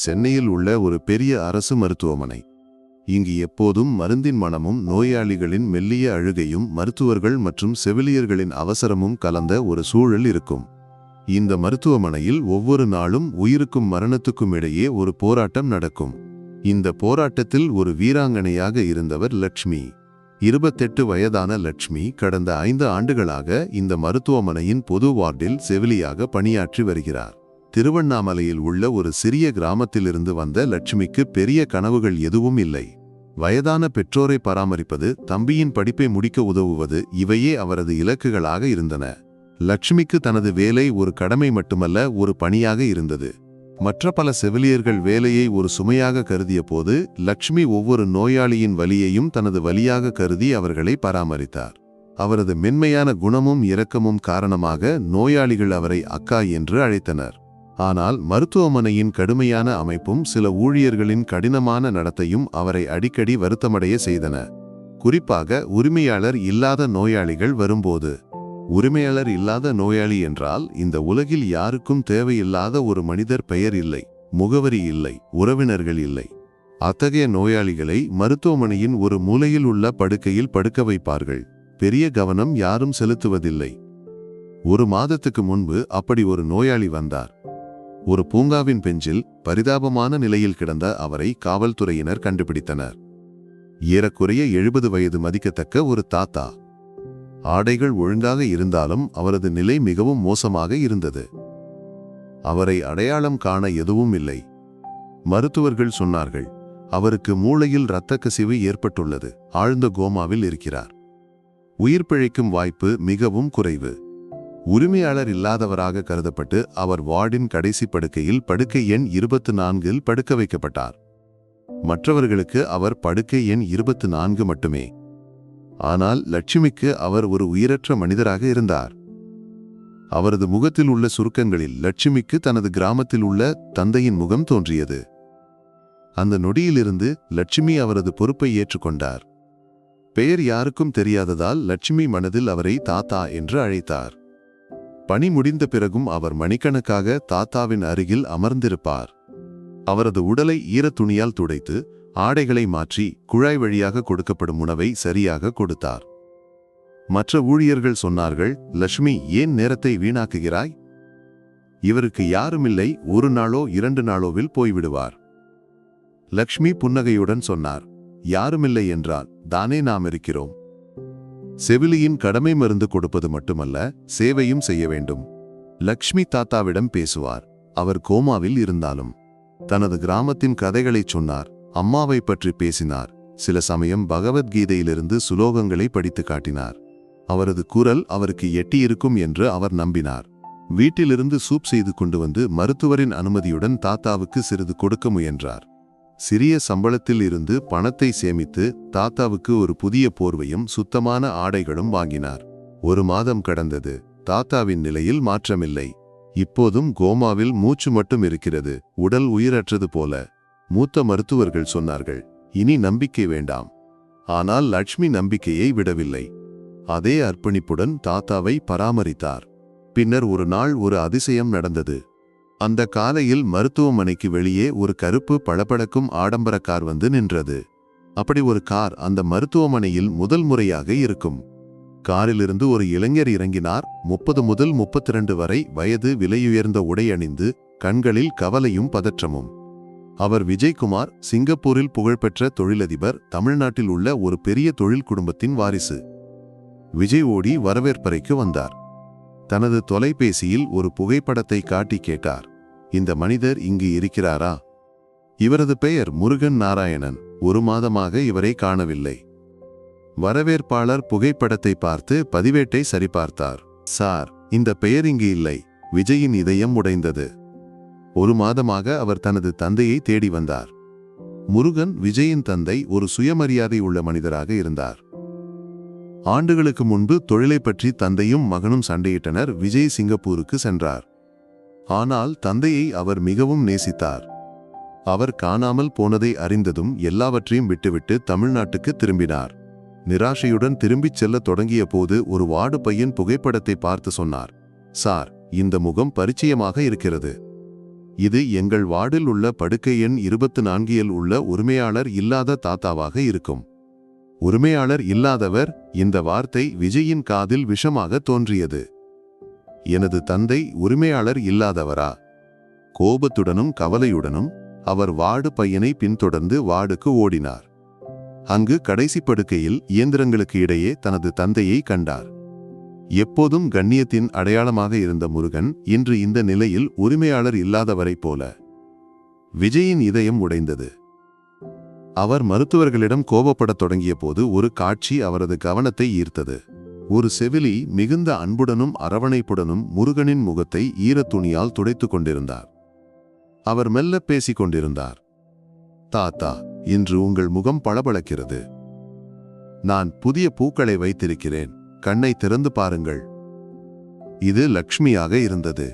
சென்னையில் உள்ள ஒரு பெரிய அரசு மருத்துவமனை. இங்கு எப்போதும் மருந்தின் மணமும் நோயாளிகளின் மெல்லிய அழுகையும் மருத்துவர்கள் மற்றும் செவிலியர்களின் அவசரமும் கலந்த ஒரு சூழல் இருக்கும். இந்த மருத்துவமனையில் ஒவ்வொரு நாளும் உயிருக்கும் மரணத்துக்கும் இடையே ஒரு போராட்டம் நடக்கும். இந்த போராட்டத்தில் ஒரு வீராங்கனையாக இருந்தவர் லட்சுமி. 28 வயதான லட்சுமி கடந்த 5 ஆண்டுகளாக இந்த மருத்துவமனையின் பொது வார்டில் செவிலியாக பணியாற்றி வருகிறார். திருவண்ணாமலையில் உள்ள ஒரு சிறிய கிராமத்திலிருந்து வந்த லட்சுமிக்கு பெரிய கனவுகள் எதுவும் இல்லை. வயதான பெற்றோரை பராமரிப்பது, தம்பியின் படிப்பை முடிக்க உதவுவது, இவையே அவரது இலக்குகளாக இருந்தன. லட்சுமிக்கு தனது வேலை ஒரு கடமை மட்டுமல்ல, ஒரு பணியாக இருந்தது. மற்ற பல செவிலியர்கள் வேலையை ஒரு சுமையாக கருதிய போது, லட்சுமி ஒவ்வொரு நோயாளியின் வலியையும் தனது வலியாக கருதி அவர்களை பராமரித்தார். அவரது மென்மையான குணமும் இரக்கமும் காரணமாக நோயாளிகள் அவரை அக்கா என்று அழைத்தனர். ஆனால் மருத்துவமனையின் கடுமையான அமைப்பும் சில ஊழியர்களின் கடினமான நடத்தையும் அவரை அடிக்கடி வருத்தமடைய செய்தன. குறிப்பாக உரிமையாளர் இல்லாத நோயாளிகள் வரும்போது. உரிமையாளர் இல்லாத நோயாளி என்றால் இந்த உலகில் யாருக்கும் தேவையில்லாத ஒரு மனிதர் பெயர் இல்லை, முகவரி இல்லை, உறவினர்கள் இல்லை. அத்தகைய நோயாளிகளை மருத்துவமனையின் ஒரு மூலையில் உள்ள படுக்கையில் படுக்க வைப்பார்கள். பெரிய கவனம் யாரும் செலுத்துவதில்லை. 1 மாதத்துக்கு முன்பு அப்படி ஒரு நோயாளி வந்தார். ஒரு பூங்காவின் பெஞ்சில் பரிதாபமான நிலையில் கிடந்த அவரை காவல்துறையினர் கண்டுபிடித்தனர். ஏறக்குறைய 70 வயது மதிக்கத்தக்க ஒரு தாத்தா. ஆடைகள் ஒழுங்காக இருந்தாலும் அவரது நிலை மிகவும் மோசமாக இருந்தது. அவரை அடையாளம் காண எதுவும் இல்லை. மருத்துவர்கள் சொன்னார்கள், அவருக்கு மூளையில் இரத்த கசிவு ஏற்பட்டுள்ளது, ஆழ்ந்த கோமாவில் இருக்கிறார். உயிர் பிழைக்கும் வாய்ப்பு மிகவும் குறைவு. உரிமையாளர் இல்லாதவராக கருதப்பட்டு அவர் வார்டின் கடைசி படுக்கையில் படுக்கை எண் 24இல் படுக்க வைக்கப்பட்டார். மற்றவர்களுக்கு அவர் படுக்கை எண் 24 மட்டுமே. ஆனால் லட்சுமிக்கு அவர் ஒரு உயிரற்ற மனிதராக இருந்தார். அவரது முகத்தில் உள்ள சுருக்கங்களில் லட்சுமிக்கு தனது கிராமத்தில் உள்ள தந்தையின் முகம் தோன்றியது. அந்த நொடியிலிருந்து லட்சுமி அவரது பொறுப்பை ஏற்றுக்கொண்டார். பெயர் யாருக்கும் தெரியாததால் லட்சுமி மனதில் அவரை தாத்தா என்று அழைத்தார். பணி முடிந்த பிறகும் அவர் மணிக்கணக்காக தாத்தாவின் அருகில் அமர்ந்திருப்பார். அவரது உடலை ஈரத்துணியால் துடைத்து, ஆடைகளை மாற்றி, குழாய் வழியாக கொடுக்கப்படும் உணவை சரியாக கொடுத்தார். மற்ற ஊழியர்கள் சொன்னார்கள், லட்சுமி, ஏன் நேரத்தை வீணாக்குகிறாய்? இவருக்கு யாருமில்லை, 1 நாளோ 2 நாளோவில் போய்விடுவார். லட்சுமி புன்னகையுடன் சொன்னார், யாருமில்லை என்றால் தானே நாம் இருக்கிறோம். செவிலியின் கடமை மருந்து கொடுப்பது மட்டுமல்ல, சேவையும் செய்ய வேண்டும். லக்ஷ்மி தாத்தாவிடம் பேசுவார். அவர் கோமாவில் இருந்தாலும் தனது கிராமத்தின் கதைகளை சொன்னார். அம்மாவை பற்றி பேசினார். சில சமயம் பகவத்கீதையிலிருந்து சுலோகங்களை படித்து காட்டினார். அவரது குரல் அவருக்கு எட்டியிருக்கும் என்று அவர் நம்பினார். வீட்டிலிருந்து சூப் செய்து கொண்டு வந்து மருத்துவரின் அனுமதியுடன் தாத்தாவுக்கு சிறிது கொடுக்க முயன்றார். சிறிய சம்பளத்தில் இருந்து பணத்தை சேமித்து தாத்தாவுக்கு ஒரு புதிய போர்வையும் சுத்தமான ஆடைகளும் வாங்கினார். 1 மாதம் கடந்தது. தாத்தாவின் நிலையில் மாற்றமில்லை. இப்போதும் கோமாவில் மூச்சு மட்டும் இருக்கிறது, உடல் உயிரற்றது போல. மூத்த மருத்துவர்கள் சொன்னார்கள், இனி நம்பிக்கை வேண்டாம். ஆனால் லட்சுமி நம்பிக்கையை விடவில்லை. அதே அர்ப்பணிப்புடன் தாத்தாவை பராமரித்தார். பின்னர் ஒரு நாள் ஒரு அதிசயம் நடந்தது. அந்த காலையில் மருத்துவமனைக்கு வெளியே ஒரு கருப்பு பளபளக்கும் ஆடம்பர கார் வந்து நின்றது. அப்படி ஒரு கார் அந்த மருத்துவமனையில் முதல் முறையாக இருக்கும். காரிலிருந்து ஒரு இளைஞர் இறங்கினார். 30 முதல் 32 வரை வயது, விலையுயர்ந்த உடை அணிந்து, கண்களில் கவலையும் பதற்றமும். அவர் விஜய்குமார், சிங்கப்பூரில் புகழ்பெற்ற தொழிலதிபர், தமிழ்நாட்டில் உள்ள ஒரு பெரிய தொழில் குடும்பத்தின் வாரிசு. விஜய் ஓடி வரவேற்பறைக்கு வந்தார். தனது தொலைபேசியில் ஒரு புகைப்படத்தை காட்டி கேட்டார், இந்த மனிதர் இங்கு இருக்கிறாரா? இவரது பெயர் முருகன் நாராயணன். 1 மாதமாக இவரை காணவில்லை. வரவேற்பாளர் புகைப்படத்தை பார்த்து பதிவேட்டை சரிபார்த்தார். சார், இந்த பெயர் இங்கு இல்லை. விஜயின் இதயம் உடைந்தது. 1 மாதமாக அவர் தனது தந்தையை தேடி வந்தார். முருகன், விஜயின் தந்தை, ஒரு சுயமரியாதை உள்ள மனிதராக இருந்தார். ஆண்டுகளுக்கு முன்பு தொழிலை பற்றி தந்தையும் மகனும் சண்டையிட்டனர். விஜய் சிங்கப்பூருக்கு சென்றார். ஆனால் தந்தையை அவர் மிகவும் நேசித்தார். அவர் காணாமல் போனதை அறிந்ததும் எல்லாவற்றையும் விட்டுவிட்டு தமிழ்நாட்டுக்கு திரும்பினார். நிராசையுடன் திரும்பிச் செல்ல தொடங்கிய போது ஒரு வார்டு பையன் புகைப்படத்தை பார்த்து சொன்னார், சார், இந்த முகம் பரிச்சயமாக இருக்கிறது. இது எங்கள் வார்டில் உள்ள படுக்கை எண் 24 உள்ள உரிமையாளர் இல்லாத தாத்தாவாக இருக்கும். உரிமையாளர் இல்லாதவர், இந்த வார்த்தை விஜயின் காதில் விஷமாக தோன்றியது. எனது தந்தை உரிமையாளர் இல்லாதவரா? கோபத்துடனும் கவலையுடனும் அவர் வார்டு பையனை பின்தொடர்ந்து வார்டுக்கு ஓடினார். அங்கு கடைசி படுக்கையில் இயந்திரங்களுக்கு இடையே தனது தந்தையை கண்டார். எப்போதும் கண்ணியத்தின் அடையாளமாக இருந்த முருகன் இன்று இந்த நிலையில் உரிமையாளர் இல்லாதவரைப் போல. விஜயின் இதயம் உடைந்தது. அவர் மருத்துவர்களிடம் கோபப்படத் தொடங்கிய போது ஒரு காட்சி அவரது கவனத்தை ஈர்த்தது. ஒரு செவிலி மிகுந்த அன்புடனும் அரவணைப்புடனும் முருகனின் முகத்தை ஈரத் துணியால் துடைத்துக் கொண்டிருந்தார். அவர் மெல்ல பேசிக் கொண்டிருந்தார். தாத்தா, இன்று உங்கள் முகம் பளபளக்கிறது. நான் புதிய பூக்களை வைத்திருக்கிறேன், கண்ணை திறந்து பாருங்கள். இது லக்ஷ்மியாக இருந்தது.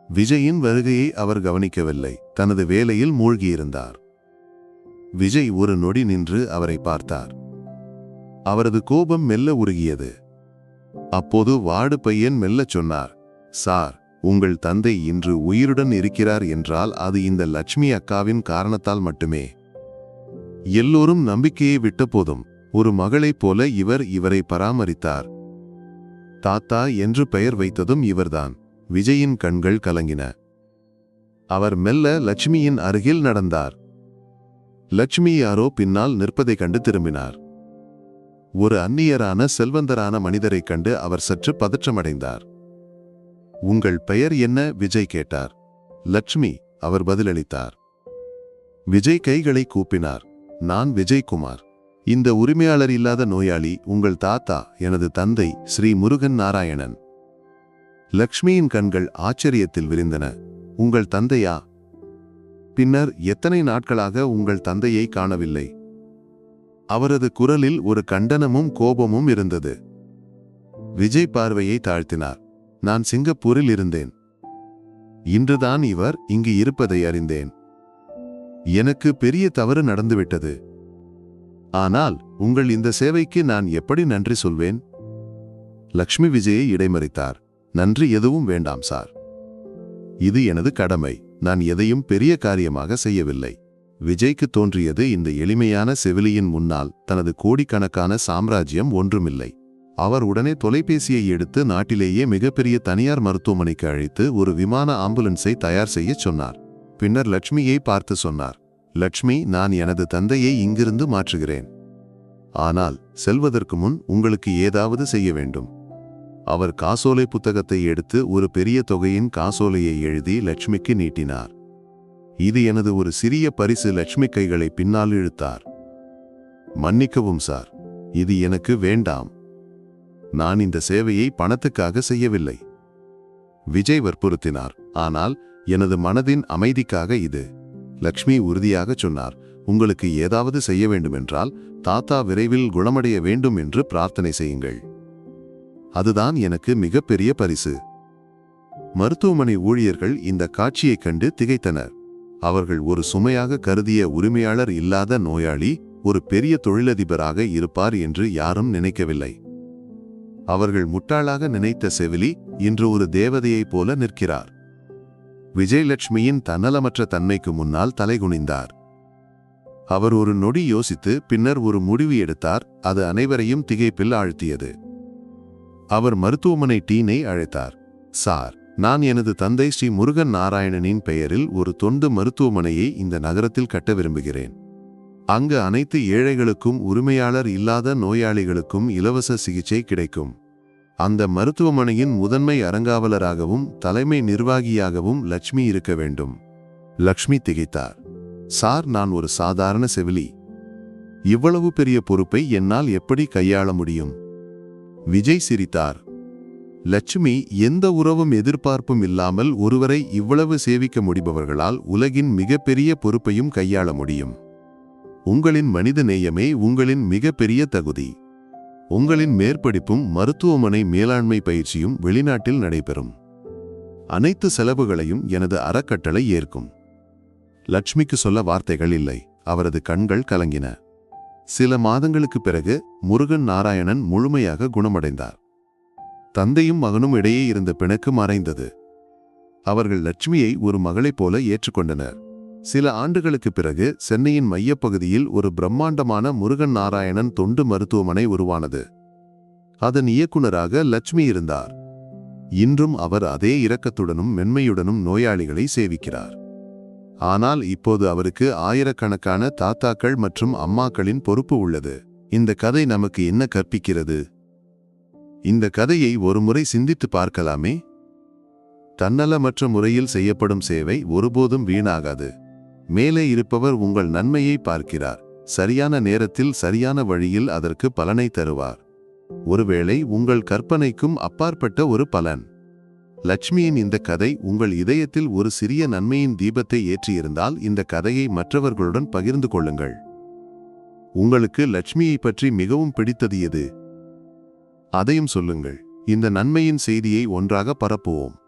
விஜயின் வருகையை அவர் கவனிக்கவில்லை, தனது வேலையில் மூழ்கியிருந்தார். விஜய் ஒரு நொடி நின்று அவரை பார்த்தார். அவரது கோபம் மெல்ல உருகியது. அப்போது வார்டு பையன் மெல்லச் சொன்னார், சார், உங்கள் தந்தை இன்று உயிருடன் இருக்கிறார் என்றால் அது இந்த லட்சுமி அக்காவின் காரணத்தால் மட்டுமே. எல்லோரும் நம்பிக்கையை விட்ட போதும் ஒரு மகளைப் போல இவரை பராமரித்தார். தாத்தா என்று பெயர் வைத்ததும் இவர்தான். விஜயின் கண்கள் கலங்கின. அவர் மெல்ல லட்சுமியின் அருகில் நடந்தார். லட்சுமி யாரோ பின்னால் நிற்பதைக் கண்டு திரும்பினார். ஒரு அந்நியரான செல்வந்தரான மனிதரைக் கண்டு அவர் சற்று பதற்றமடைந்தார். உங்கள் பெயர் என்ன? விஜய் கேட்டார். லட்சுமி, அவர் பதிலளித்தார். விஜய் கைகளை கூப்பினார். நான் விஜய்குமார். இந்த உரிமையாளர் இல்லாத நோயாளி உங்கள் தாத்தா, எனது தந்தை ஸ்ரீ முருகன் நாராயணன். லக்ஷ்மியின் கண்கள் ஆச்சரியத்தில் விரிந்தன. உங்கள் தந்தையா? பின்னர் எத்தனை நாட்களாக உங்கள் தந்தையை காணவில்லை? அவரது குரலில் ஒரு கண்டனமும் கோபமும் இருந்தது. விஜய் பார்வையை தாழ்த்தினார். நான் சிங்கப்பூரில் இருந்தேன். இன்றுதான் இவர் இங்கு இருப்பதை அறிந்தேன். எனக்கு பெரிய தவறு நடந்துவிட்டது. ஆனால் உங்கள் இந்த சேவைக்கு நான் எப்படி நன்றி சொல்வேன்? லக்ஷ்மி விஜயை இடைமறித்தார். நன்றி எதுவும் வேண்டாம் சார். இது எனது கடமை. நான் எதையும் பெரிய காரியமாக செய்யவில்லை. விஜய்க்கு தோன்றியது இந்த எளிமையான செவிலியின் முன்னால் தனது கோடிக்கணக்கான சாம்ராஜ்யம் ஒன்றுமில்லை. அவர் உடனே தொலைபேசியை எடுத்து நாட்டிலேயே மிகப்பெரிய தனியார் மருத்துவமனைக்கு அழைத்து ஒரு விமான ஆம்புலன்ஸை தயார் செய்ய சொன்னார். பின்னர் லட்சுமியை பார்த்து சொன்னார், லட்சுமி, நான் எனது தந்தையை இங்கிருந்து மாற்றுகிறேன். ஆனால் செல்வதற்கு முன் உங்களுக்கு ஏதாவது செய்ய வேண்டும். அவர் காசோலை புத்தகத்தை எடுத்து ஒரு பெரிய தொகையின் காசோலையை எழுதி லட்சுமிக்கு நீட்டினார். இது எனது ஒரு சிறிய பரிசு. லட்சுமி கைகளை பின்னால் இழுத்தார். மன்னிக்கவும் சார், இது எனக்கு வேண்டாம். நான் இந்த சேவையை பணத்துக்காக செய்யவில்லை. விஜய் வற்புறுத்தினார். ஆனால் எனது மனதின் அமைதிக்காக இது. லக்ஷ்மி உறுதியாக சொன்னார். உங்களுக்கு ஏதாவது செய்ய வேண்டுமென்றால் தாத்தா விரைவில் குணமடைய வேண்டும் என்று பிரார்த்தனை செய்யுங்கள். அதுதான் எனக்கு மிகப்பெரிய பரிசு. மருத்துவமனை ஊழியர்கள் இந்த காட்சியைக் கண்டு திகைத்தனர். அவர்கள் ஒரு சுமையாக கருதிய உரிமையாளர் இல்லாத நோயாளி ஒரு பெரிய தொழிலதிபராக இருப்பார் என்று யாரும் நினைக்கவில்லை. அவர்கள் முட்டாளாக நினைத்த செவிலி இன்று ஒரு தேவதையைப் போல நிற்கிறார். விஜயலட்சுமியின் தன்னலமற்ற தன்மைக்கு முன்னால் தலைகுனிந்தார். அவர் ஒரு நொடி யோசித்து பின்னர் ஒரு முடிவு எடுத்தார். அது அனைவரையும் திகைப்பில் ஆழ்த்தியது. அவர் மருத்துவமனை டீனை அழைத்தார். சார், நான் எனது தந்தை ஸ்ரீ முருகன் நாராயணனின் பெயரில் ஒரு தொண்டு மருத்துவமனையை இந்த நகரத்தில் கட்ட விரும்புகிறேன். அங்கு அனைத்து ஏழைகளுக்கும் உரிமையாளர் இல்லாத நோயாளிகளுக்கும் இலவச சிகிச்சை கிடைக்கும். அந்த மருத்துவமனையின் முதன்மை அறங்காவலராகவும் தலைமை நிர்வாகியாகவும் லட்சுமி இருக்க வேண்டும். லட்சுமி திகைத்தார். சார், நான் ஒரு சாதாரண செவிலி. இவ்வளவு பெரிய பொறுப்பை என்னால் எப்படி கையாள முடியும்? விஜய் சிரித்தார். லட்சுமி, எந்த உறவும் எதிர்பார்ப்பும் இல்லாமல் ஒருவரை இவ்வளவு சேவிக்க முடிபவர்களால் உலகின் மிகப்பெரிய பொறுப்பையும் கையாள முடியும். உங்களின் மனித நேயமே உங்களின் மிகப்பெரிய தகுதி. உங்களின் மேற்படிப்பும் மருத்துவமனை மேலாண்மை பயிற்சியும் வெளிநாட்டில் நடைபெறும். அனைத்து செலவுகளையும் எனது அறக்கட்டளை ஏற்கும். லட்சுமிக்கு சொல்ல வார்த்தைகள் இல்லை. அவரது கண்கள் கலங்கின. சில மாதங்களுக்கு பிறகு முருகன் நாராயணன் முழுமையாக குணமடைந்தார். தந்தையும் மகனும் இடையே இருந்த பிணக்கு மறைந்தது. அவர்கள் லட்சுமியை ஒரு மகளைப் போல ஏற்றுக்கொண்டனர். சில ஆண்டுகளுக்குப் பிறகு சென்னையின் மையப்பகுதியில் ஒரு பிரம்மாண்டமான முருகன் நாராயணன் தொண்டு மருத்துவமனை உருவானது. அதன் இயக்குனராக லட்சுமி இருந்தார். இன்றும் அவர் அதே இரக்கத்துடனும் மென்மையுடனும் நோயாளிகளை சேவிக்கிறார். ஆனால் இப்போது அவருக்கு ஆயிரக்கணக்கான தாத்தாக்கள் மற்றும் அம்மாக்களின் பொறுப்பு உள்ளது. இந்த கதை நமக்கு என்ன கற்பிக்கிறது? இந்த கதையை ஒருமுறை சிந்தித்து பார்க்கலாமே. தன்னலமற்ற முறையில் செய்யப்படும் சேவை ஒருபோதும் வீணாகாது. மேலே இருப்பவர் உங்கள் நன்மையை பார்க்கிறார். சரியான நேரத்தில் சரியான வழியில் அதற்கு பலனை தருவார். ஒருவேளை உங்கள் கற்பனைக்கும் அப்பாற்பட்ட ஒரு பலன். லட்சுமியின் இந்த கதை உங்கள் இதயத்தில் ஒரு சிறிய நன்மையின் தீபத்தை ஏற்றியிருந்தால் இந்த கதையை மற்றவர்களுடன் பகிர்ந்து கொள்ளுங்கள். உங்களுக்கு லட்சுமியை பற்றி மிகவும் பிடித்தது எது? அதையும் சொல்லுங்கள். இந்த நன்மையின் செய்தியை ஒன்றாக பரப்புவோம்.